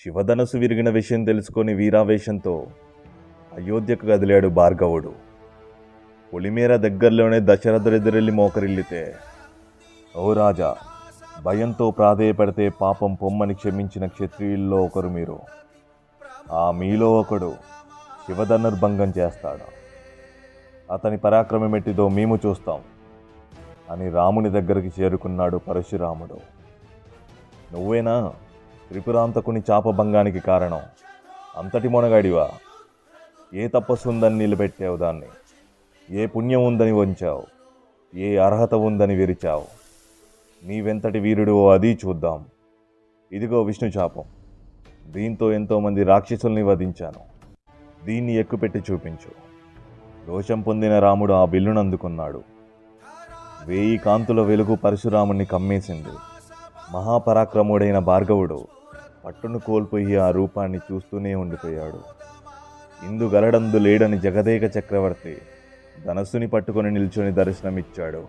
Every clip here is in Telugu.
శివధనస్సు విరిగిన విషయం తెలుసుకొని వీరావేశంతో అయోధ్యకు కదిలాడు భార్గవుడు. పొలిమేర దగ్గరలోనే దశరథుడెదురెళ్ళి మోకరిల్లితే, ఓ రాజా, భయంతో ప్రాధేయపడితే పాపం పొమ్మని క్షమించిన క్షత్రియుల్లో ఒకరు మీరు. ఆ మీలో ఒకడు శివధనుర్భంగం చేస్తాడు. అతని పరాక్రమమెట్టిదో మేము చూస్తాం అని రాముని దగ్గరికి చేరుకున్నాడు పరశురాముడు. నువ్వేనా త్రిపురాంతకుని చాపభంగానికి కారణం? అంతటి మొనగాడివా? ఏ తపస్సు ఉందని నిలబెట్టావు దాన్ని? ఏ పుణ్యం ఉందని వంచావు? ఏ అర్హత ఉందని విరిచావు? నీవెంతటి వీరుడో అది చూద్దాం. ఇదిగో విష్ణు చాపం. దీంతో ఎంతోమంది రాక్షసుల్ని వధించాను. దీన్ని ఎక్కుపెట్టి చూపించు. రోషం పొందిన రాముడు ఆ బిల్లును అందుకున్నాడు. 1000 కాంతుల వెలుగు పరశురాముని కమ్మేసింది. మహాపరాక్రముడైన భార్గవుడు పట్టును కోల్పోయి ఆ రూపాన్ని చూస్తూనే ఉండిపోయాడు. ఇందు గలడందు లేడని జగదేక చక్రవర్తి ధనస్సుని పట్టుకొని నిల్చొని దర్శనమిచ్చాడు.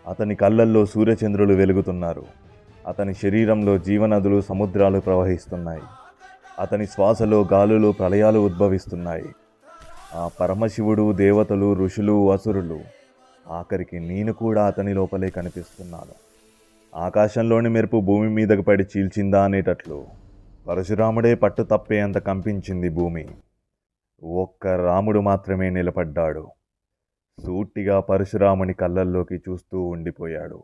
అతని కళ్ళల్లో సూర్యచంద్రులు వెలుగుతున్నారు. అతని శరీరంలో జీవనదులు సముద్రాలు ప్రవహిస్తున్నాయి. అతని శ్వాసలో గాలులు ప్రళయాలు ఉద్భవిస్తున్నాయి. ఆ పరమశివుడు, దేవతలు, ఋషులు, అసురులు, ఆఖరికి నేను కూడా అతని లోపలే కనిపిస్తున్నాను. ఆకాశంలోని మెరుపు భూమి మీదకు పడి చీల్చిందా అనేటట్లు పరశురాముడే పట్టు తప్పేంత కంపించింది భూమి. ఒక్క రాముడు మాత్రమే నిలబడ్డాడు. సూటిగా పరశురాముని కళ్ళల్లోకి చూస్తూ ఉండిపోయాడు.